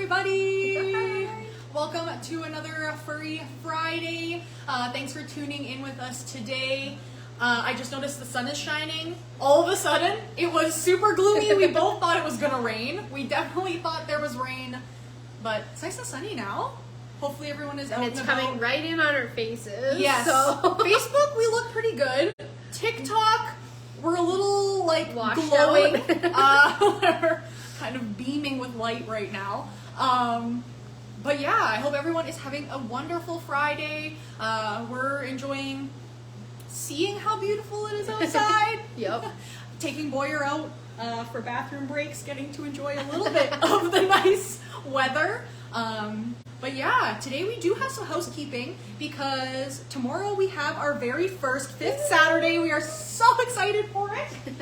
everybody! Welcome to another Furry Friday. Thanks for tuning in with us today. I just noticed the sun is shining. All of a sudden, it was super gloomy. We both thought it was gonna rain. We definitely thought there was rain, but it's nice and sunny now. Hopefully everyone is out and it's coming right in on our faces. Yes. So. Facebook, we look pretty good. TikTok, we're a little like washed glowing. We're kind of beaming with light right now. But yeah, I hope everyone is having a wonderful Friday. We're enjoying seeing how beautiful it is outside. Yep. Taking Boyer out for bathroom breaks, getting to enjoy a little bit of the nice weather. But yeah, today we do have some housekeeping because tomorrow we have our very first fifth Saturday. We are so excited for it.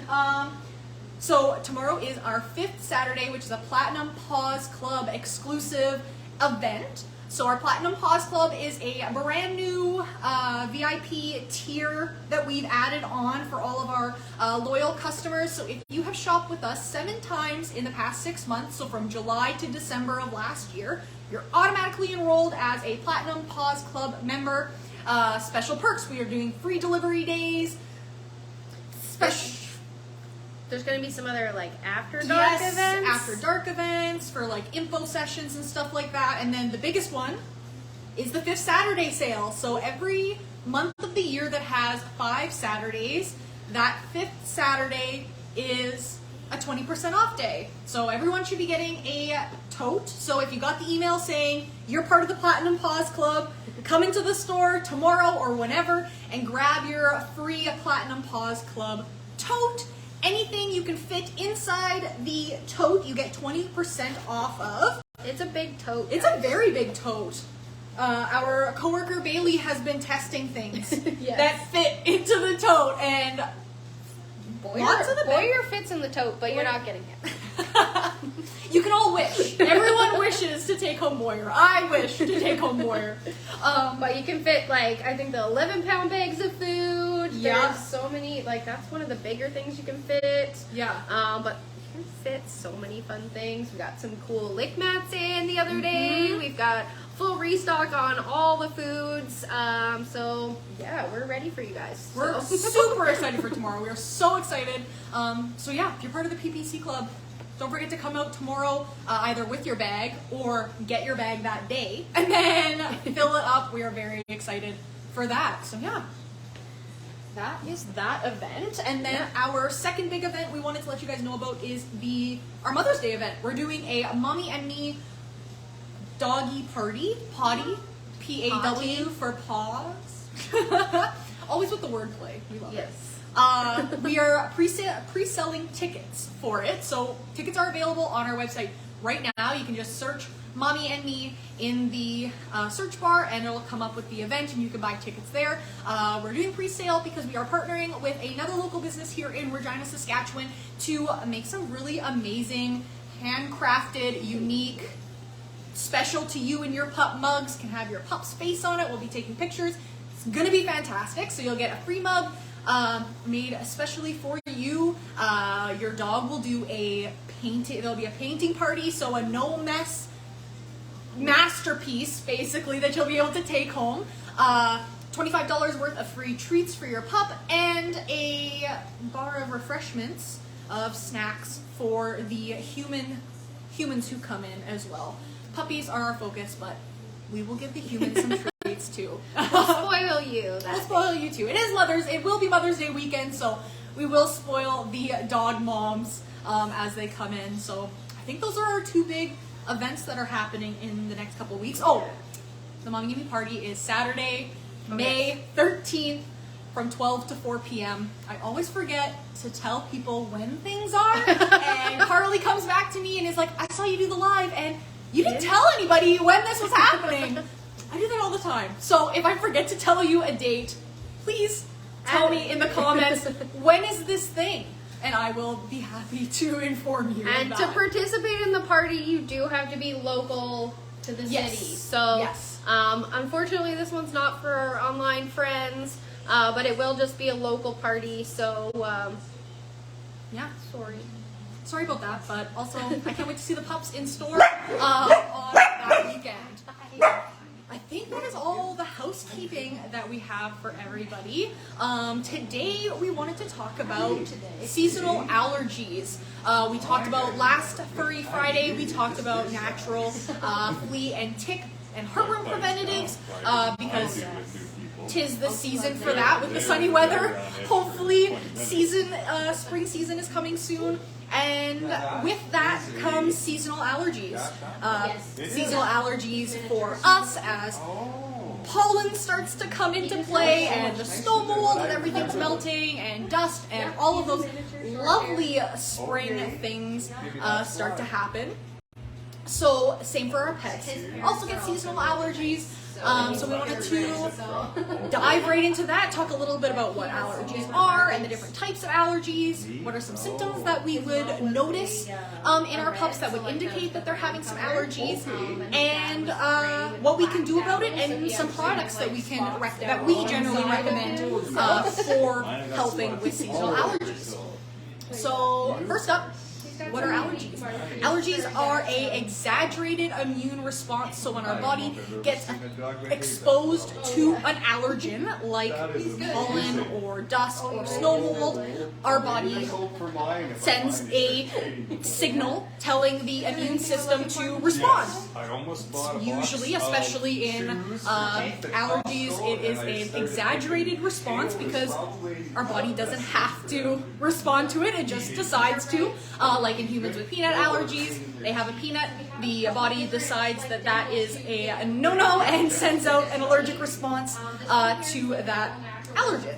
So tomorrow is our fifth Saturday, which is a Platinum Paws Club exclusive event. So our Platinum Paws Club is a brand new VIP tier that we've added on for all of our loyal customers. So if you have shopped with us 7 times in the past 6 months, so from July to December of last year, you're automatically enrolled as a Platinum Paws Club member. Special perks, we are doing free delivery days. There's going to be some other like after dark events. After dark events for like info sessions and stuff like that. And then the biggest one is the 5th Saturday sale. So every month of the year that has 5 Saturdays, that 5th Saturday is a 20% off day. So everyone should be getting a tote. So if you got the email saying you're part of the Platinum Paws Club, come into the store tomorrow or whenever and grab your free Platinum Paws Club tote. Anything you can fit inside the tote, you get 20% off of. It's a big tote. It's a very big tote. Our coworker Bailey has been testing things that fit into the tote, and Boyer fits in the tote, but you're not getting it. You can all wish. Everyone wishes to take home Boyer. I wish to take home Boyer. But you can fit like I think the 11-pound bags of food. Yeah. There's so many, like that's one of the bigger things you can fit. Yeah. But you can fit so many fun things. We got some cool lick mats in the other day. We've got full restock on all the foods. So yeah, we're ready for you guys. We're super excited for tomorrow. We are so excited. So yeah, if you're part of the PPC Club, don't forget to come out tomorrow, either with your bag or get your bag that day, and then fill it up. We are very excited for that. So yeah, that is that event. And then our second big event we wanted to let you guys know about is our Mother's Day event. We're doing a Mommy and Me doggy potty, P-A-W for paws. Always with the wordplay. We love it. We are pre-selling tickets for it. So tickets are available on our website right now. You can just search Mommy and Me in the search bar and it'll come up with the event and you can buy tickets there. We're doing pre-sale because we are partnering with another local business here in Regina, Saskatchewan to make some really amazing, handcrafted, unique, special to you and your pup mugs. Can have your pup's face on it. We'll be taking pictures. It's gonna be fantastic. So you'll get a free mug made especially for you. Your dog will do a painting. There'll be a painting party, so a no mess masterpiece basically that you'll be able to take home. $25 worth of free treats for your pup and a bar of refreshments of snacks for the humans who come in as well. Puppies are our focus, but we will give the humans some treats too. We'll spoil you. We'll spoil you too. It will be Mother's Day weekend, so we will spoil the dog moms as they come in. So I think those are our 2 big events that are happening in the next couple of weeks. Oh, the Mommy and Me party is Saturday, May 13th from 12 to 4 p.m. I always forget to tell people when things are, and Carly comes back to me and is like, I saw you do the live, and you didn't tell anybody when this was happening. I do that all the time. So if I forget to tell you a date, please tell me in the comments, when is this thing? And I will be happy to inform you. And to participate in the party, you do have to be local to the city. So unfortunately, this one's not for our online friends, but it will just be a local party. So yeah, sorry. sorry about that, but also I can't wait to see the pups in store on that weekend. I think that is all the housekeeping that we have for everybody. Today we wanted to talk about seasonal allergies. We talked about last Furry Friday, we talked about natural flea and tick and heartworm preventatives because tis the season for that with the sunny weather. Hopefully spring season is coming soon. And with that comes seasonal allergies. Seasonal allergies for us as pollen starts to come into play and the snow mold and everything's melting and dust and all of those lovely spring things start to happen. So same for our pets. Also get seasonal allergies. So we wanted to dive right into that, talk a little bit about what allergies are and the different types of allergies, what are some symptoms that we would notice in our pups that would indicate that they're having some allergies, and what we can do about it, and some products that we generally recommend for helping with seasonal allergies. So first up, what are allergies? Allergies are an exaggerated immune response. So when our body gets exposed to an allergen like pollen or dust or snow mold, our body sends a signal telling the immune system to respond. Usually, especially in allergies, it is an exaggerated response because our body doesn't have to respond to it. It just decides to. Like in humans with peanut allergies, they have a peanut, the body decides that that is a no-no and sends out an allergic response to that allergen.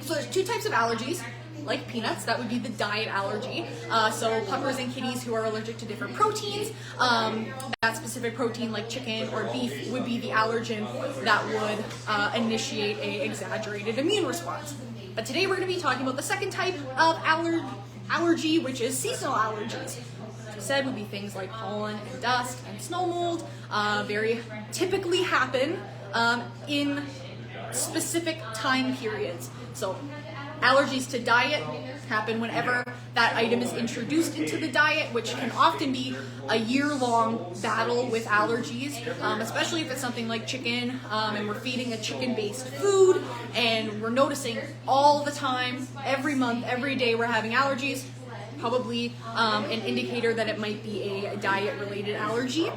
So there's two types of allergies. Like peanuts, that would be the diet allergy. So puppers and kitties who are allergic to different proteins, that specific protein like chicken or beef would be the allergen that would initiate a exaggerated immune response. But today we're going to be talking about the second type of allergy, which is seasonal allergies. As I said, would be things like pollen and dust and snow mold. Very typically happen in specific time periods. So allergies to diet happen whenever that item is introduced into the diet, which can often be a year-long battle with allergies, especially if it's something like chicken, and we're feeding a chicken-based food, and we're noticing all the time, every month, every day we're having allergies. Probably an indicator that it might be a diet-related allergy.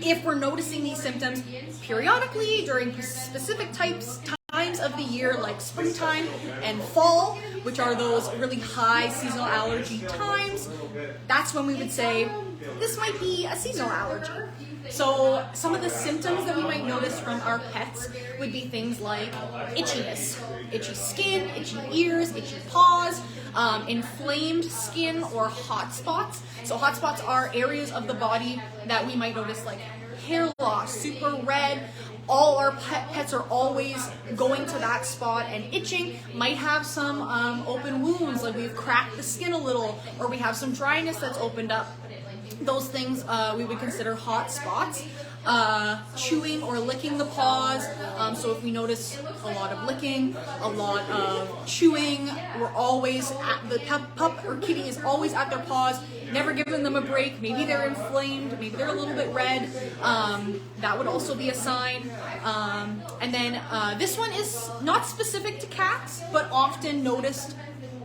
If we're noticing these symptoms periodically during specific times of the year, like springtime and fall, which are those really high seasonal allergy times, that's when we would say this might be a seasonal allergy. So some of the symptoms that we might notice from our pets would be things like itchiness, itchy skin, itchy ears, itchy paws, inflamed skin or hot spots. So hot spots are areas of the body that we might notice like hair loss, super red. All our pets are always going to that spot and itching. Might have some open wounds, like we've cracked the skin a little, or we have some dryness that's opened up. Those things we would consider hot spots. Chewing or licking the paws. So if we notice a lot of licking, a lot of chewing, we're always at the pup or kitty is always at their paws, never giving them a break. Maybe they're inflamed, maybe they're a little bit red. That would also be a sign. And then this one is not specific to cats, but often noticed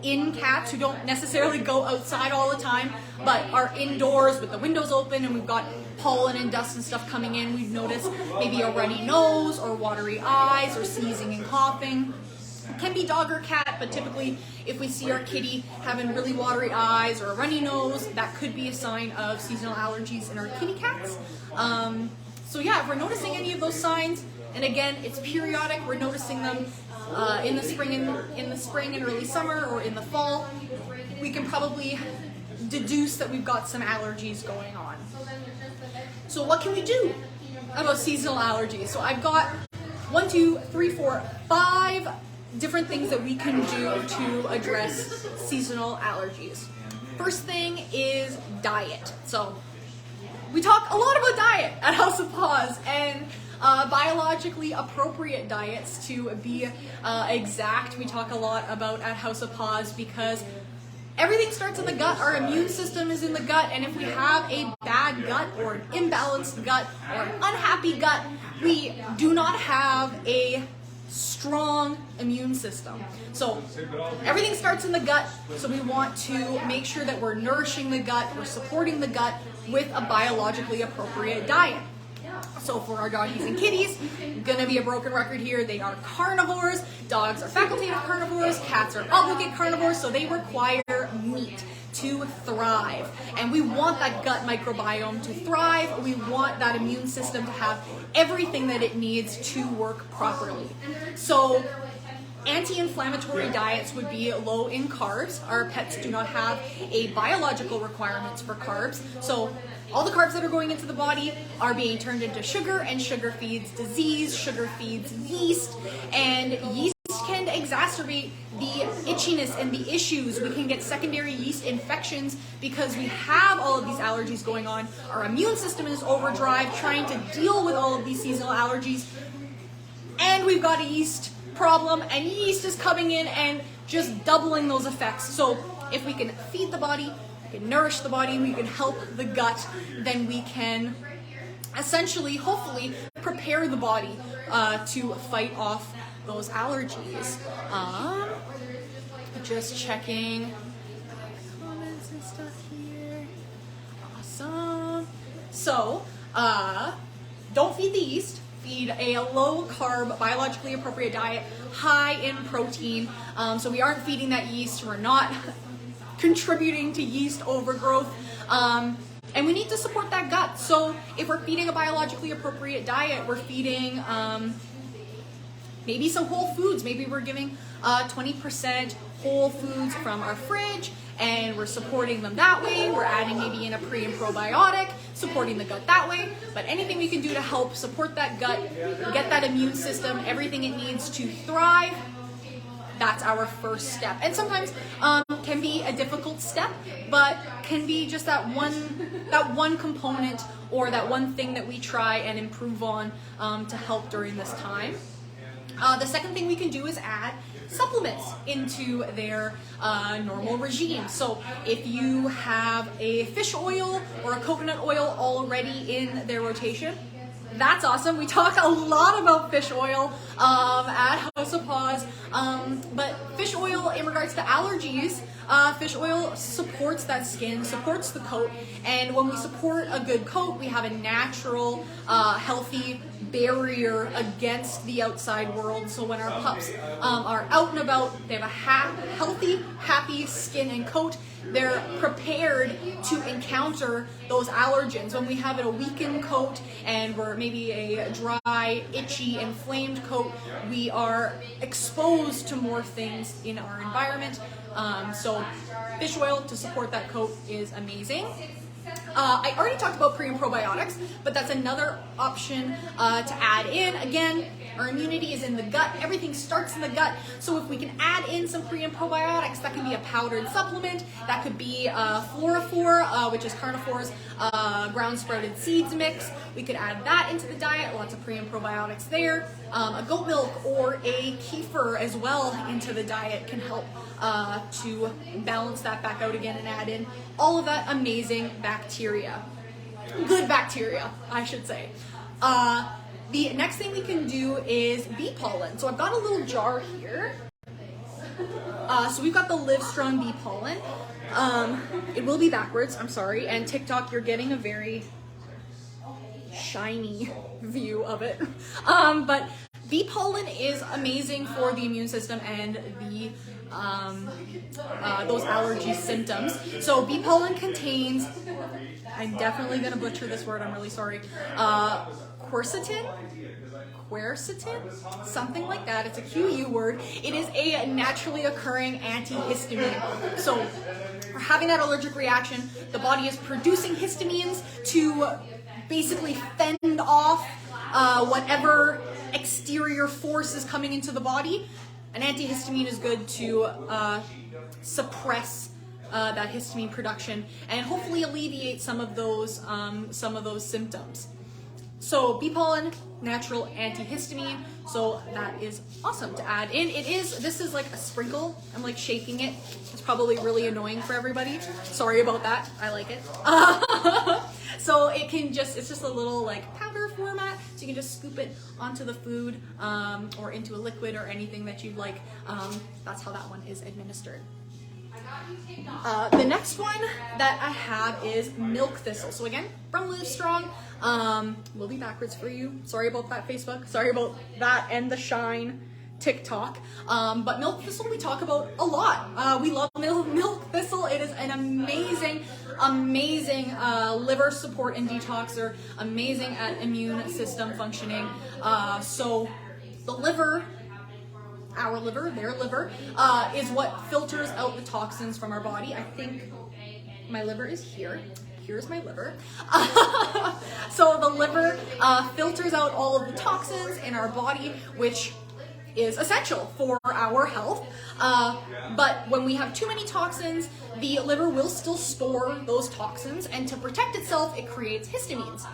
in cats who don't necessarily go outside all the time, but are indoors with the windows open and we've got pollen and dust and stuff coming in. We've noticed maybe a runny nose or watery eyes or sneezing and coughing. It can be dog or cat, but typically if we see our kitty having really watery eyes or a runny nose, that could be a sign of seasonal allergies in our kitty cats. So yeah, if we're noticing any of those signs, and again, it's periodic, we're noticing them in the spring and early summer or in the fall, we can probably deduce that we've got some allergies going on. So what can we do about seasonal allergies? So I've got 5 different things that we can do to address seasonal allergies. First thing is diet. So we talk a lot about diet at House of Paws, and biologically appropriate diets to be exact. We talk a lot about at House of Paws because everything starts in the gut. Our immune system is in the gut, and if we have a bad gut or an imbalanced gut or an unhappy gut, we do not have a strong immune system. So everything starts in the gut, so we want to make sure that we're nourishing the gut, we're supporting the gut with a biologically appropriate diet. So for our doggies and kitties, gonna be a broken record here, they are carnivores. Dogs are facultative carnivores, cats are obligate carnivores, so they require meat to thrive. And we want that gut microbiome to thrive. We want that immune system to have everything that it needs to work properly. So anti-inflammatory diets would be low in carbs. Our pets do not have a biological requirements for carbs. So all the carbs that are going into the body are being turned into sugar, and sugar feeds disease, sugar feeds yeast, and yeast can exacerbate the itchiness and the issues. We can get secondary yeast infections because we have all of these allergies going on. Our immune system is overdrive trying to deal with all of these seasonal allergies, and we've got a yeast problem, and yeast is coming in and just doubling those effects. So if we can feed the body, we can nourish the body, we can help the gut, then we can essentially, hopefully, prepare the body to fight off those allergies. Just checking comments and stuff here. Awesome. So, don't feed the yeast. Feed a low-carb, biologically appropriate diet, high in protein. So we aren't feeding that yeast. We're not contributing to yeast overgrowth. And we need to support that gut. So if we're feeding a biologically appropriate diet, we're feeding maybe some whole foods. Maybe we're giving 20% whole foods from our fridge, and we're supporting them that way. We're adding maybe in a pre and probiotic, supporting the gut that way. But anything we can do to help support that gut, get that immune system, everything it needs to thrive, that's our first step. And sometimes can be a difficult step, but can be just that one component or that one thing that we try and improve on to help during this time. The second thing we can do is add supplements into their normal regime. So if you have a fish oil or a coconut oil already in their rotation, that's awesome. We talk a lot about fish oil at House of Paws, but fish oil in regards to allergies, fish oil supports that skin, supports the coat, and when we support a good coat, we have a natural, healthy barrier against the outside world. So when our pups are out and about, they have a healthy, happy skin and coat. They're prepared to encounter those allergens. When we have a weakened coat and we're maybe a dry, itchy, inflamed coat, we are exposed to more things in our environment. So fish oil to support that coat is amazing. I already talked about pre and probiotics, but that's another option to add in. Again, our immunity is in the gut. Everything starts in the gut. So if we can add in some pre and probiotics, that can be a powdered supplement. That could be Florifor, which is Carnivore's ground sprouted seeds mix. We could add that into the diet. Lots of pre and probiotics there. A goat milk or a kefir as well into the diet can help to balance that back out again and add in all of that amazing bacteria. Good bacteria, I should say. The next thing we can do is bee pollen. So I've got a little jar here. So we've got the Livestrong bee pollen. It will be backwards, I'm sorry. And TikTok, you're getting a very shiny view of it. But bee pollen is amazing for the immune system and the those allergy symptoms. So bee pollen contains, I'm definitely gonna butcher this word, I'm really sorry, quercetin, something like that. It's a QU word. It is a naturally occurring antihistamine. So for having that allergic reaction, the body is producing histamines to basically fend off whatever exterior force is coming into the body. An antihistamine is good to suppress that histamine production and hopefully alleviate some of those symptoms. So bee pollen, natural antihistamine. So that is awesome to add in. This is like a sprinkle. I'm like shaking it. It's probably really annoying for everybody. Sorry about that. I like it. So it's just a little like powder format. So you can just scoop it onto the food or into a liquid or anything that you'd like. That's how that one is administered. The next one that I have is milk thistle. So again, from Live Strong. We'll be backwards for you. Sorry about that, Facebook. Sorry about that and the Shine TikTok. But milk thistle we talk about a lot. We love milk thistle. It is an amazing liver support and detoxer. Amazing at immune system functioning. So the liver, our liver, their liver, is what filters out the toxins from our body. I think my liver is here. Here's my liver. So the liver filters out all of the toxins in our body, which is essential for our health. But when we have too many toxins, the liver will still store those toxins, and to protect itself, it creates histamines.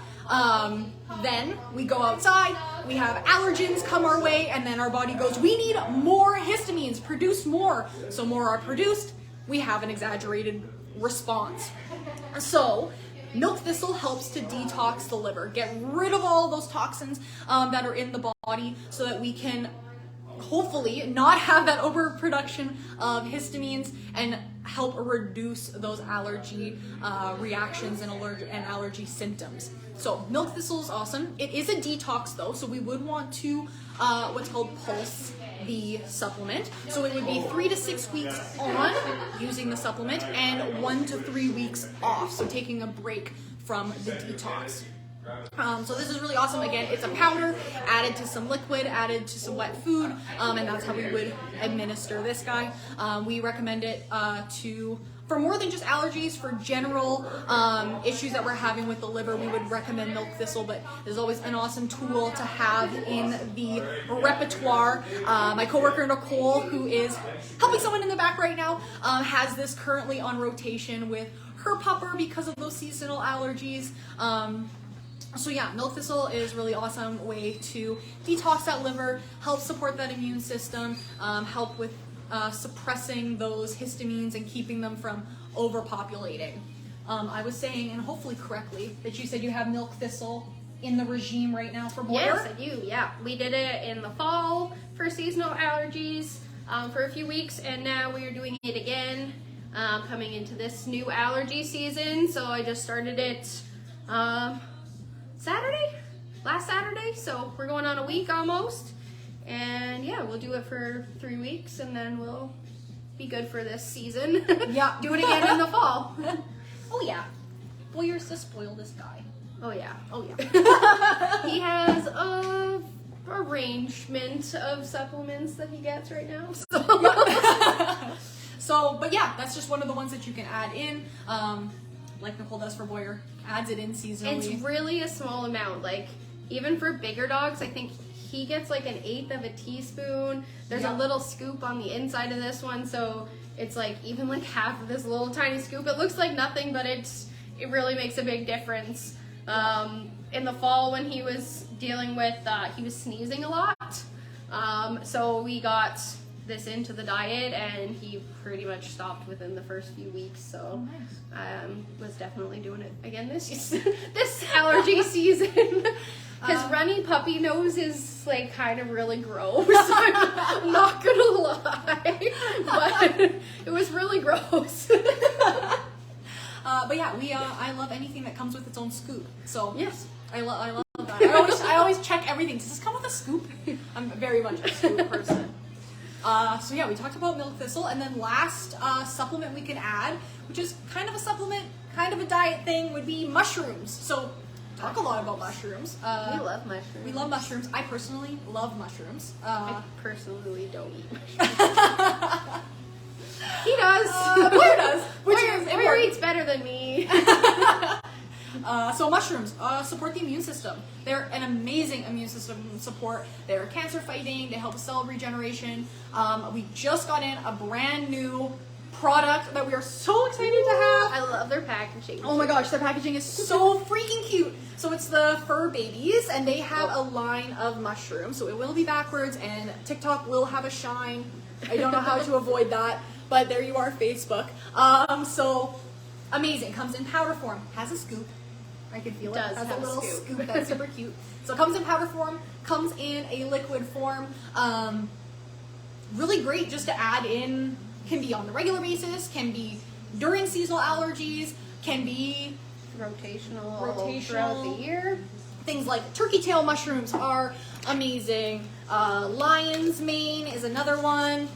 Then we go outside, we have allergens come our way, and then our body goes, we need more histamines, produce more. So more are produced, we have an exaggerated response. So milk thistle helps to detox the liver, get rid of all those toxins that are in the body, so that we can hopefully not have that overproduction of histamines and help reduce those allergy reactions and allergy symptoms. So milk thistle is awesome. It is a detox though, so we would want to what's called pulse the supplement. So it would be 3 to 6 weeks on using the supplement and 1 to 3 weeks off, so taking a break from the detox. So this is really awesome. Again, it's a powder added to some liquid, added to some wet food, and that's how we would administer this guy. We recommend it for more than just allergies, for general issues that we're having with the liver. We would recommend milk thistle, but there's always an awesome tool to have in the repertoire. My coworker Nicole, who is helping someone in the back right now, has this currently on rotation with her pupper because of those seasonal allergies. So yeah, milk thistle is really awesome way to detox that liver, help support that immune system, help with suppressing those histamines and keeping them from overpopulating. I was saying, and hopefully correctly, that you said you have milk thistle in the regime right now for Boyer? Yes, I do, yeah. We did it in the fall for seasonal allergies for a few weeks, and now we are doing it again coming into this new allergy season. So I just started it last Saturday, so we're going on a week almost, and yeah, we'll do it for 3 weeks, and then we'll be good for this season. Yeah. Do it again in the fall. Oh yeah. Boyer's the spoilest guy. Oh yeah. Oh yeah. He has a arrangement of supplements that he gets right now. So, but yeah, that's just one of the ones that you can add in, like Nicole does for Boyer, adds it in seasonally. It's really a small amount. Like, even for bigger dogs, I think he gets like 1/8 of a teaspoon. There's a little scoop on the inside of this one, so it's like even like half of this little tiny scoop. It looks like nothing, but it really makes a big difference. In the fall, when he was dealing with, he was sneezing a lot, so we got this into the diet, and he pretty much stopped within the first few weeks. So was definitely doing it again this allergy season. His runny puppy nose is like kind of really gross. I'm not gonna lie, but it was really gross. But yeah, I love anything that comes with its own scoop. So Yes. I love that. I always check everything. Does this come with a scoop? I'm very much a scoop person. So yeah, we talked about milk thistle, and then last supplement we can add, which is kind of a supplement, kind of a diet thing, would be mushrooms. So talk a lot about mushrooms. We love mushrooms. We love mushrooms. I personally love mushrooms. I personally don't eat mushrooms. He does. Boyer does, which is Boyer important. eats better than me. So mushrooms support the immune system. They're an amazing immune system support. They're cancer fighting. They help cell regeneration. We just got in a brand new product that we are so excited to have. I love their packaging. Oh my gosh, their packaging is so freaking cute. So it's the Fur Babies, and they have a line of mushrooms. So it will be backwards, and TikTok will have a shine. I don't know how to avoid that, but there you are, Facebook. So amazing. Comes in powder form. Has a scoop. I can feel it. Does Has a have a little scoop. scoop that's super cute. So it comes in powder form. Comes in a liquid form. Really great just to add in. Can be on the regular basis. Can be during seasonal allergies. Can be rotational throughout the year. Things like turkey tail mushrooms are amazing. Lion's mane is another one.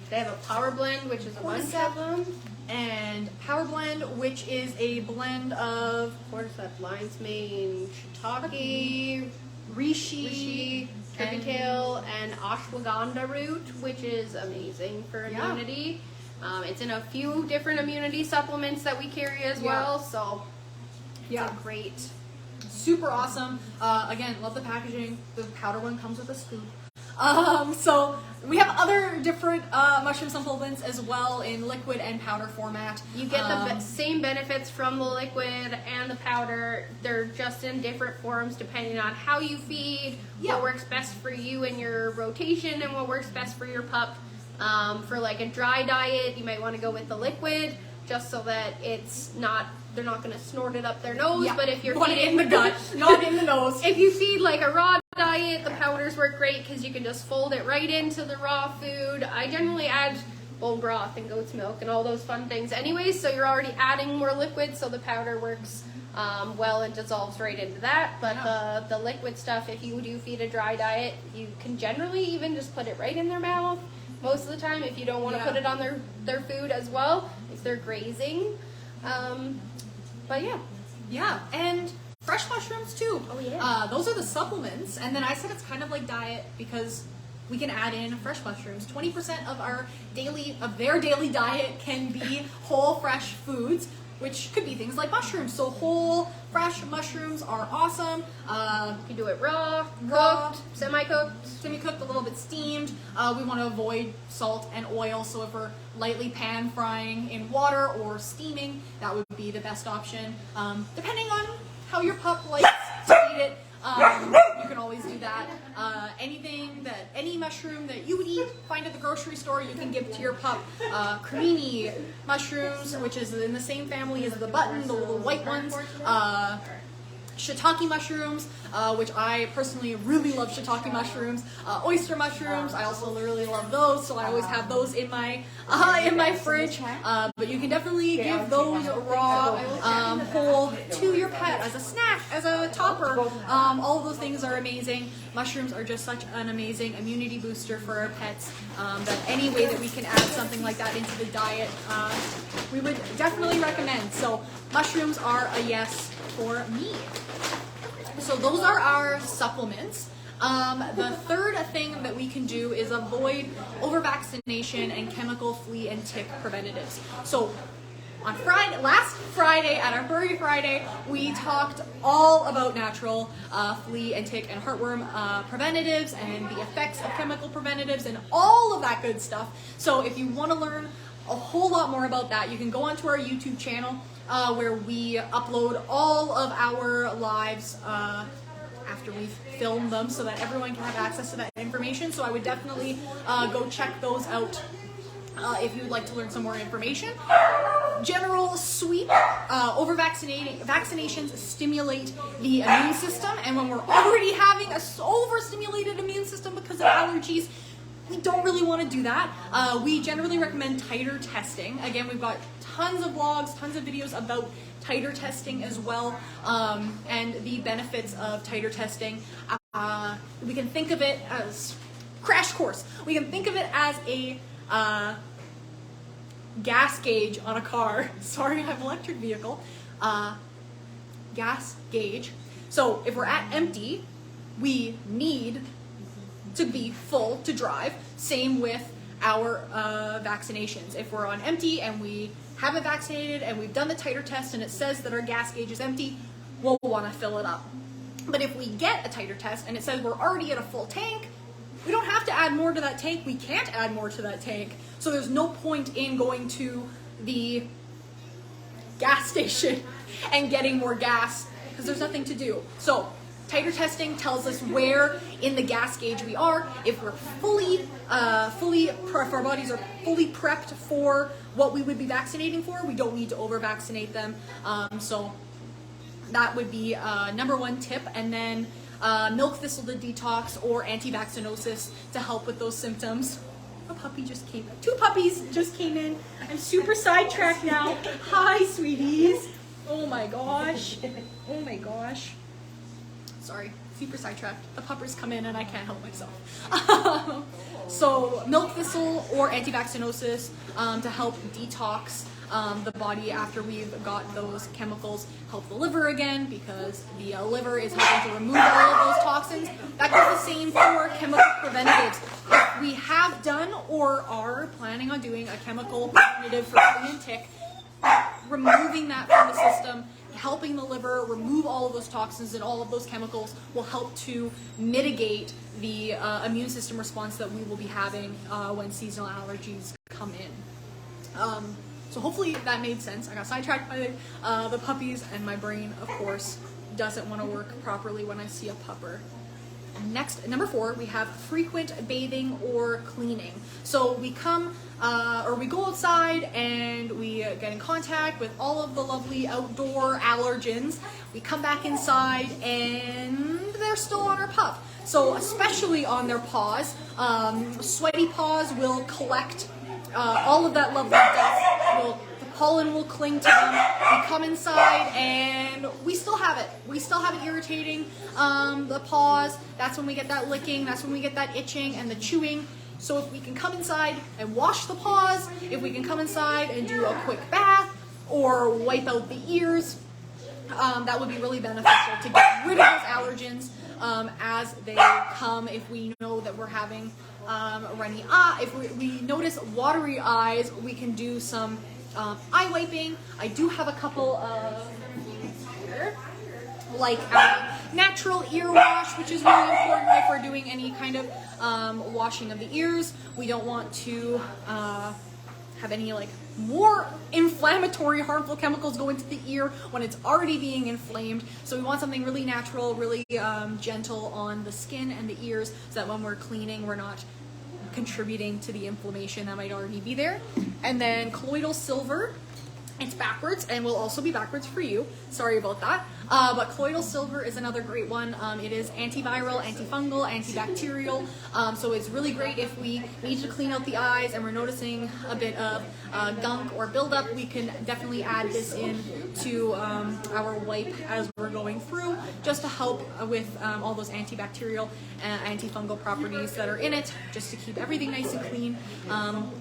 They have a power blend, which is a bunch of them. And power blend, which is a blend of Cordyceps, lion's mane, shiitake, reishi, turkey tail, and ashwagandha root, which is amazing for immunity. It's in a few different immunity supplements that we carry as well, so it's a great. Super awesome. Again, love the packaging. The powder one comes with a scoop. So we have other different mushroom supplements as well in liquid and powder format. You get the same benefits from the liquid and the powder. They're just in different forms depending on how you feed, what works best for you in your rotation, and what works best for your pup. For like a dry diet, you might want to go with the liquid just so that they're not going to snort it up their nose. But if you're feeding in the gut, not in the nose. If you feed like a raw diet, the powders work great because you can just fold it right into the raw food. I generally add bone broth and goat's milk and all those fun things anyways, so you're already adding more liquid, so the powder works well and dissolves right into that. But the liquid stuff, if you do feed a dry diet, you can generally even just put it right in their mouth most of the time if you don't want to put it on their food as well, if they're grazing. But yeah, and fresh mushrooms too. Oh yeah. Those are the supplements, and then I said it's kind of like diet because we can add in fresh mushrooms. 20% of their daily diet can be whole fresh foods, which could be things like mushrooms. So whole fresh mushrooms are awesome. You can do it raw, cooked, semi-cooked, a little bit steamed. We want to avoid salt and oil, so if we're lightly pan frying in water or steaming, that would be the best option. Depending on how your pup likes to eat it, you can always do that. Any mushroom that you would eat, find at the grocery store, you can give to your pup. Cremini mushrooms, which is in the same family as the button, the little white ones. Shiitake mushrooms, which I personally really love shiitake mushrooms. Oyster mushrooms, I also really love those, so I always have those in my fridge. But you can definitely give those raw, whole to your pet as a snack, as a topper. All of those things are amazing. Mushrooms are just such an amazing immunity booster for our pets. That any way that we can add something like that into the diet, we would definitely recommend. So mushrooms are a yes for me. So those are our supplements. The third thing that we can do is avoid over-vaccination and chemical flea and tick preventatives. So on last Friday at our Furry Friday, we talked all about natural flea and tick and heartworm preventatives and the effects of chemical preventatives and all of that good stuff. So if you want to learn a whole lot more about that, you can go onto our YouTube channel where we upload all of our lives after we've filmed them so that everyone can have access to that information. So I would definitely go check those out if you'd like to learn some more information. General sweep, vaccinations stimulate the immune system, and when we're already having a overstimulated immune system because of allergies, we don't really want to do that. We generally recommend titer testing. Again, we've got tons of blogs, tons of videos about titer testing as well, and the benefits of titer testing. We can think of it as crash course. We can think of it as a gas gauge on a car. Sorry, I have an electric vehicle. Gas gauge. So if we're at empty, we need to be full to drive. Same with our vaccinations. If we're on empty and we haven't vaccinated and we've done the titer test and it says that our gas gauge is empty, we'll want to fill it up. But if we get a titer test and it says we're already at a full tank, we don't have to add more to that tank. We can't add more to that tank. So there's no point in going to the gas station and getting more gas because there's nothing to do. So titer testing tells us where in the gas gauge we are. If we're if our bodies are fully prepped for what we would be vaccinating for, we don't need to over-vaccinate them. So that would be number one tip. And then milk thistle to detox or anti-vaccinosis to help with those symptoms. A puppy just came, 2 puppies just came in. I'm super sidetracked now. Hi, sweeties. Oh my gosh. Oh my gosh. Sorry, super sidetracked. The puppers come in and I can't help myself. So milk thistle or anti-vaccinosis to help detox the body after we've got those chemicals, help the liver again because the liver is helping to remove all of those toxins. That goes the same for chemical preventatives. If we have done or are planning on doing a chemical preventative for flea and tick, removing that from the system, helping the liver remove all of those toxins and all of those chemicals will help to mitigate the immune system response that we will be having when seasonal allergies come in. So hopefully that made sense. I got sidetracked by the puppies, and my brain, of course, doesn't want to work properly when I see a pupper. Next, number 4, we have frequent bathing or cleaning. So we come or we go outside and we get in contact with all of the lovely outdoor allergens. We come back inside and they're still on our pup. So especially on their paws, sweaty paws will collect all of that lovely dust. The pollen will cling to them. We come inside and we still have it. We still have it irritating the paws. That's when we get that licking. That's when we get that itching and the chewing. So if we can come inside and wash the paws, if we can come inside and do a quick bath or wipe out the ears, that would be really beneficial to get rid of those allergens as they come. If we know that we're having runny eye, if we notice watery eyes, we can do some eye wiping. I do have a couple of here, like natural ear wash, which is really important if we're doing any kind of washing of the ears. We don't want to have any like more inflammatory, harmful chemicals go into the ear when it's already being inflamed. So we want something really natural, really gentle on the skin and the ears, so that when we're cleaning, we're not contributing to the inflammation that might already be there. And then colloidal silver, it's backwards and will also be backwards for you. Sorry about that. But colloidal silver is another great one. It is antiviral, antifungal, antibacterial. So it's really great if we need to clean out the eyes and we're noticing a bit of gunk or buildup. We can definitely add this in to our wipe as we're going through, just to help with all those antibacterial and antifungal properties that are in it, just to keep everything nice and clean.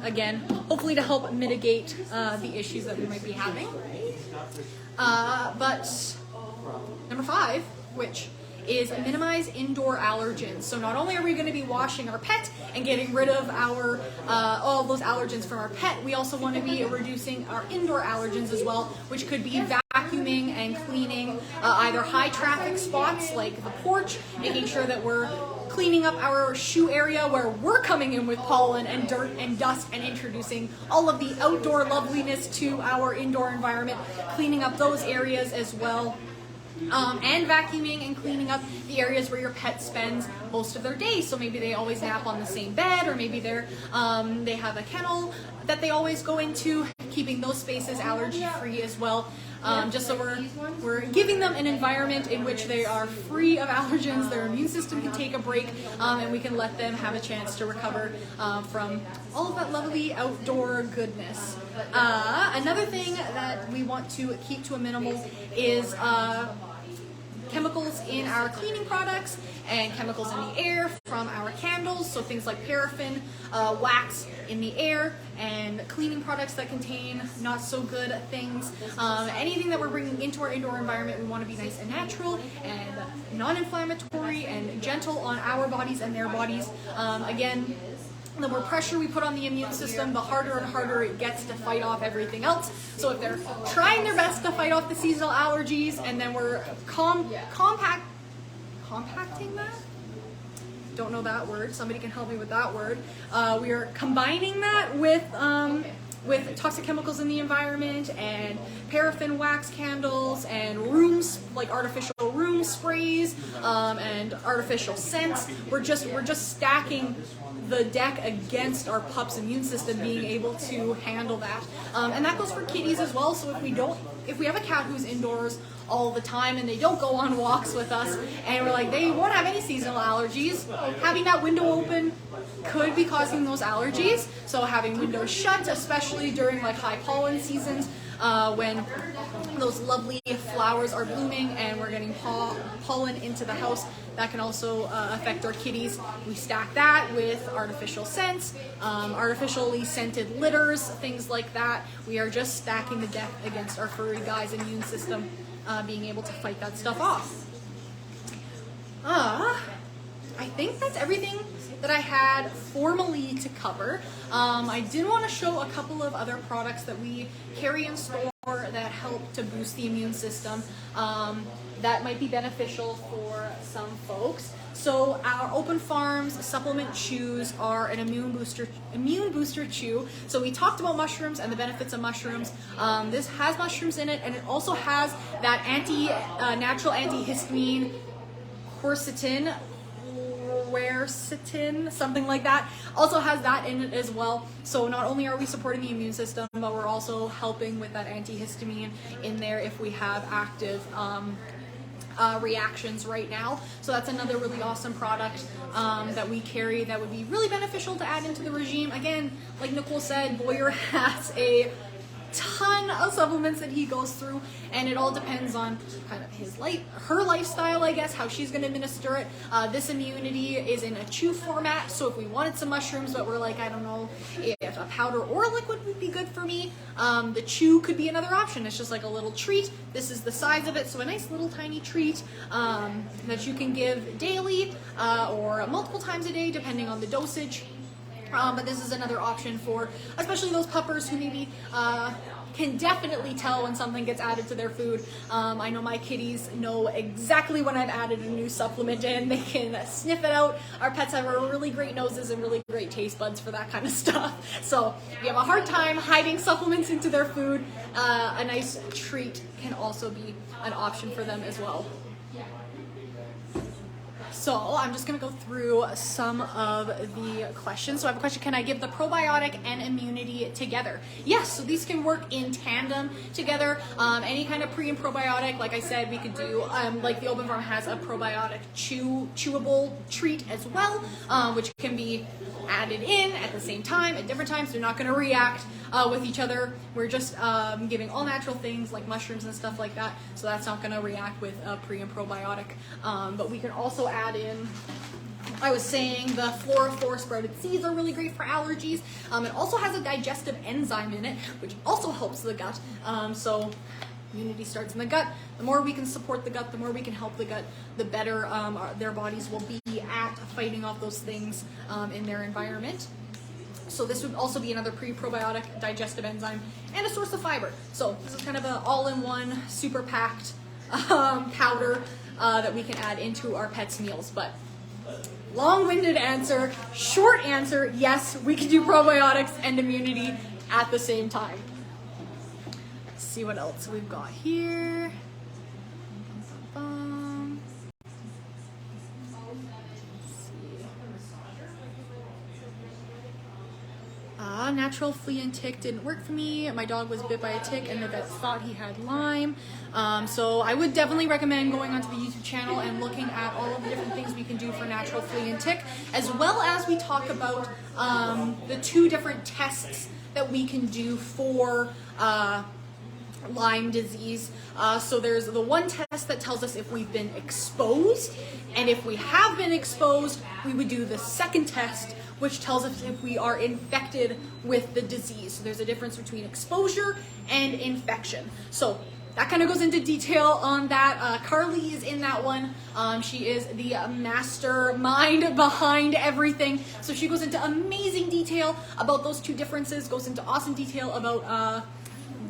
Again, hopefully to help mitigate the issues that we might be having. But number 5, which is minimize indoor allergens. So not only are we going to be washing our pet and getting rid of our all of those allergens from our pet, we also want to be reducing our indoor allergens as well, which could be vacuuming and cleaning either high traffic spots like the porch, making sure that we're cleaning up our shoe area where we're coming in with pollen and dirt and dust and introducing all of the outdoor loveliness to our indoor environment, cleaning up those areas as well. And vacuuming and cleaning up the areas where your pet spends most of their day. So maybe they always nap on the same bed, or maybe they have a kennel that they always go into, keeping those spaces allergy free as well. Just so we're giving them an environment in which they are free of allergens, their immune system can take a break, and we can let them have a chance to recover from all of that lovely outdoor goodness. Another thing that we want to keep to a minimal is chemicals in our cleaning products and chemicals in the air from our candles, so things like paraffin, wax in the air, and cleaning products that contain not so good things. Anything that we're bringing into our indoor environment, we want to be nice and natural and non-inflammatory and gentle on our bodies and their bodies. Again, the more pressure we put on the immune system, the harder and harder it gets to fight off everything else. So if they're trying their best to fight off the seasonal allergies, and then we're compacting that? Don't know that word. Somebody can help me with that word. We are combining that with toxic chemicals in the environment and paraffin wax candles and like artificial room sprays and artificial scents. We're just stacking the deck against our pup's immune system being able to handle that. And that goes for kitties as well. So if we have a cat who's indoors all the time and they don't go on walks with us and we're like, they won't have any seasonal allergies, having that window open could be causing those allergies. So having windows shut, especially during like high pollen seasons, when those lovely flowers are blooming and we're getting pollen into the house, that can also affect our kitties. We stack that with artificial scents, artificially scented litters, things like that. We are just stacking the deck against our furry guy's immune system, being able to fight that stuff off. I think that's everything that I had formally to cover. I did want to show a couple of other products that we carry in store that help to boost the immune system, that might be beneficial for some folks. So our Open Farms supplement chews are an immune booster chew. So we talked about mushrooms and the benefits of mushrooms. This has mushrooms in it, and it also has that natural antihistamine quercetin, something like that. Also has that in it as well. So not only are we supporting the immune system, but we're also helping with that antihistamine in there if we have active reactions right now. So that's another really awesome product that we carry that would be really beneficial to add into the regime. Again, like Nicole said, Boyer has a ton of supplements that he goes through, and it all depends on kind of her lifestyle, I guess, how she's going to administer it. This immunity is in a chew format, so if we wanted some mushrooms but we're like, I don't know if a powder or a liquid would be good for me, the chew could be another option. It's just like a little treat. This is the size of it, so a nice little tiny treat that you can give daily or multiple times a day depending on the dosage. But this is another option for especially those puppers who maybe can definitely tell when something gets added to their food. I know my kitties know exactly when I've added a new supplement in. They can sniff it out. Our pets have really great noses and really great taste buds for that kind of stuff. So if you have a hard time hiding supplements into their food, a nice treat can also be an option for them as well. So I'm just going to go through some of the questions. So I have a question: can I give the probiotic and immunity together? Yes, so these can work in tandem together. Any kind of pre and probiotic, like I said, we could do, like the Open Farm has a probiotic chewable treat as well, which can be added in at the same time at different times. They're not going to react with each other. We're just giving all natural things like mushrooms and stuff like that, so that's not going to react with a pre and probiotic. But we can also add in, I was saying, the Flora4 sprouted seeds are really great for allergies. It also has a digestive enzyme in it, which also helps the gut. So immunity starts in the gut. The more we can support the gut, the more we can help the gut, the better their bodies will be at fighting off those things in their environment. So this would also be another pre-probiotic digestive enzyme and a source of fiber. So this is kind of an all-in-one, super packed powder that we can add into our pets' meals. But long-winded answer, short answer, yes, we can do probiotics and immunity at the same time. Let's see what else we've got here. Natural flea and tick didn't work for me. My dog was bit by a tick and the vet thought he had Lyme. So I would definitely recommend going onto the YouTube channel and looking at all of the different things we can do for natural flea and tick, as well as we talk about the 2 different tests that we can do for Lyme disease. So there's the one test that tells us if we've been exposed, and if we have been exposed, we would do the second test, which tells us if we are infected with the disease. So there's a difference between exposure and infection. So that kind of goes into detail on that. Carly is in that one. She is the mastermind behind everything. So she goes into amazing detail about those 2 differences, goes into awesome detail about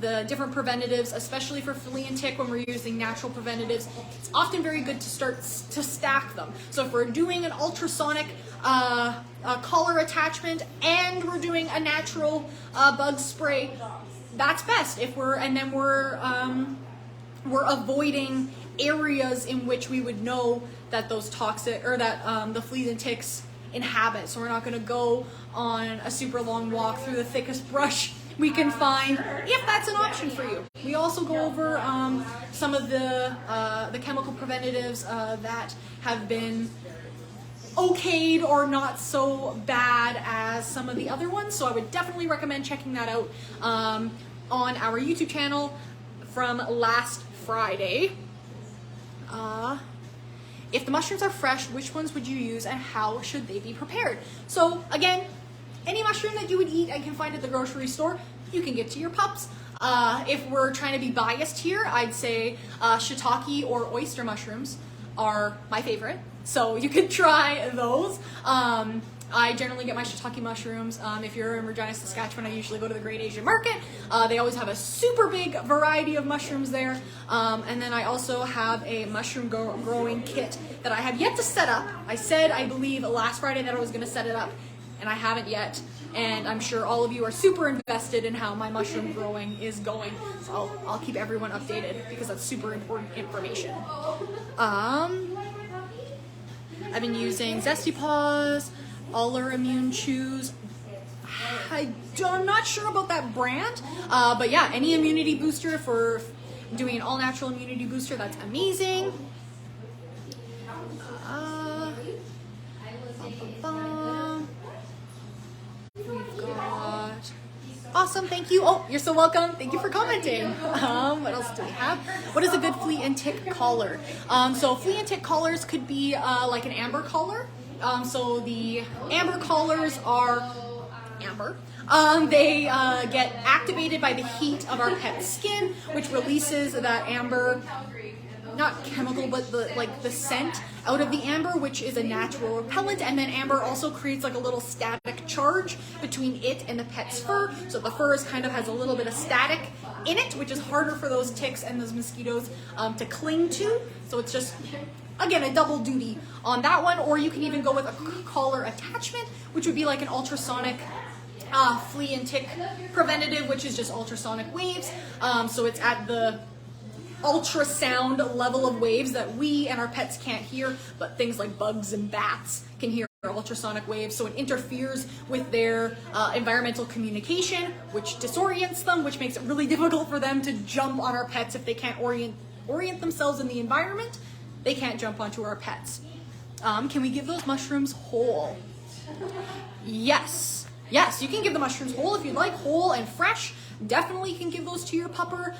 the different preventatives, especially for flea and tick when we're using natural preventatives, it's often very good to start to stack them. So if we're doing an ultrasonic collar attachment and we're doing a natural bug spray, that's best. If we're avoiding areas in which we would know that those toxic or that the fleas and ticks inhabit. So we're not going to go on a super long walk through the thickest brush we can find, if that's an option for you. We also go over some of the chemical preventatives that have been okayed or not so bad as some of the other ones. So I would definitely recommend checking that out on our YouTube channel from last Friday. If the mushrooms are fresh, which ones would you use and how should they be prepared? So again, any mushroom that you would eat and can find at the grocery store, you can give to your pups. If we're trying to be biased here, I'd say shiitake or oyster mushrooms are my favorite. So you could try those. I generally get my shiitake mushrooms. If you're in Regina, Saskatchewan, I usually go to the Great Asian Market. They always have a super big variety of mushrooms there. And then I also have a mushroom growing kit that I have yet to set up. I said, I believe, last Friday that I was going to set it up, and I haven't yet. And I'm sure all of you are super invested in how my mushroom growing is going. So I'll keep everyone updated because that's super important information. I've been using Zesty Paws, Aller Immune Chews. I'm not sure about that brand, but yeah, any immunity booster for doing an all natural immunity booster, that's amazing. We've got awesome, thank you. Oh, you're so welcome. Thank you for commenting. What else do we have? What is a good flea and tick collar? So flea and tick collars could be like an amber collar. So the amber collars are amber. They get activated by the heat of our pet's skin, which releases that amber, not chemical, but the scent out of the amber, which is a natural repellent. And then amber also creates like a little static charge between it and the pet's fur. So the fur kind of has a little bit of static in it, which is harder for those ticks and those mosquitoes to cling to. So it's just, again, a double duty on that one. Or you can even go with a collar attachment, which would be like an ultrasonic flea and tick preventative, which is just ultrasonic waves. So it's at the ultrasound level of waves that we and our pets can't hear, but things like bugs and bats can hear ultrasonic waves. So it interferes with their environmental communication, which disorients them, which makes it really difficult for them to jump on our pets. If they can't orient themselves in the environment, they can't jump onto our pets. Can we give those mushrooms whole? Yes, you can give the mushrooms whole if you'd like, whole and fresh. Definitely can give those to your pupper.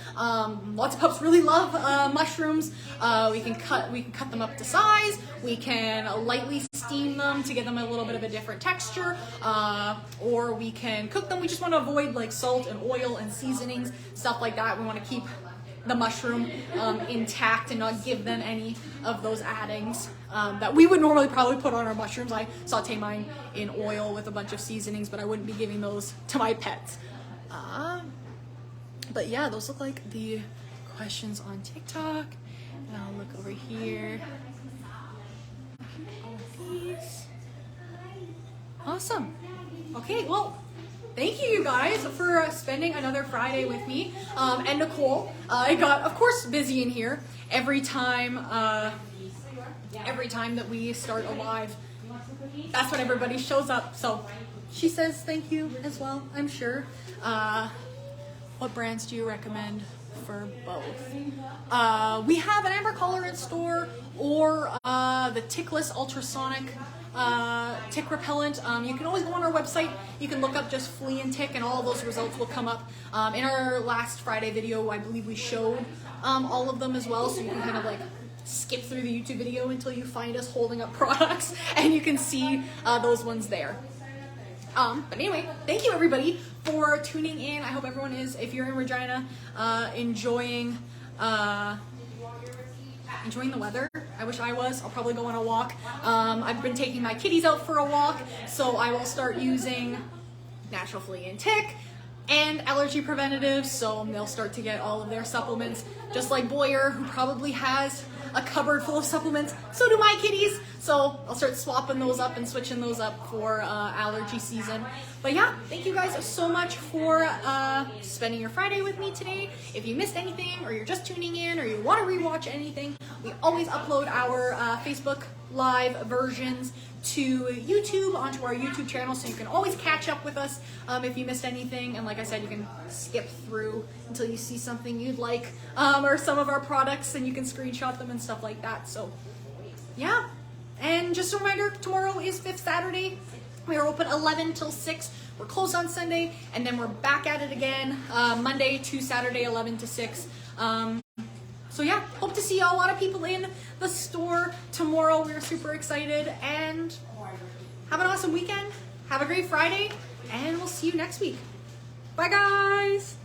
Lots of pups really love mushrooms. We can cut them up to size. We can lightly steam them to give them a little bit of a different texture, or we can cook them. We just want to avoid like salt and oil and seasonings, stuff like that. We want to keep the mushroom intact and not give them any of those addings that we would normally probably put on our mushrooms. I saute mine in oil with a bunch of seasonings, but I wouldn't be giving those to my pets. But yeah, those look like the questions on TikTok. And I'll look over here. All of these. Awesome. Okay, well, thank you guys for spending another Friday with me and Nicole. It got, of course, busy in here every time that we start a live. That's when everybody shows up. So she says thank you as well, I'm sure. What brands do you recommend for both? We have an amber collar in store, or the Tickless ultrasonic tick repellent. You can always go on our website. You can look up just flea and tick, and all of those results will come up. In our last Friday video, I believe we showed all of them as well, so you can kind of like skip through the YouTube video until you find us holding up products, and you can see those ones there. But anyway, thank you everybody for tuning in. I hope everyone is, if you're in Regina, enjoying the weather. I wish I was. I'll probably go on a walk. I've been taking my kitties out for a walk, so I will start using natural flea and tick, and allergy preventative, so they'll start to get all of their supplements, just like Boyer, who probably has a cupboard full of supplements. So do my kitties. So I'll start swapping those up and switching those up for allergy season. But yeah, thank you guys so much for spending your Friday with me today. If you missed anything, or you're just tuning in, or you want to rewatch anything, we always upload our Facebook Live versions to YouTube, onto our YouTube channel, so you can always catch up with us if you missed anything. And like I said, you can skip through until you see something you'd like, or some of our products, and you can screenshot them and stuff like that. So yeah, and just a reminder, tomorrow is 5th Saturday. We are open 11 till 6. We're closed on Sunday, and then we're back at it again Monday to Saturday, 11 to 6. So yeah, hope to see a lot of people in the store tomorrow. We're super excited, and have an awesome weekend. Have a great Friday, and we'll see you next week. Bye, guys.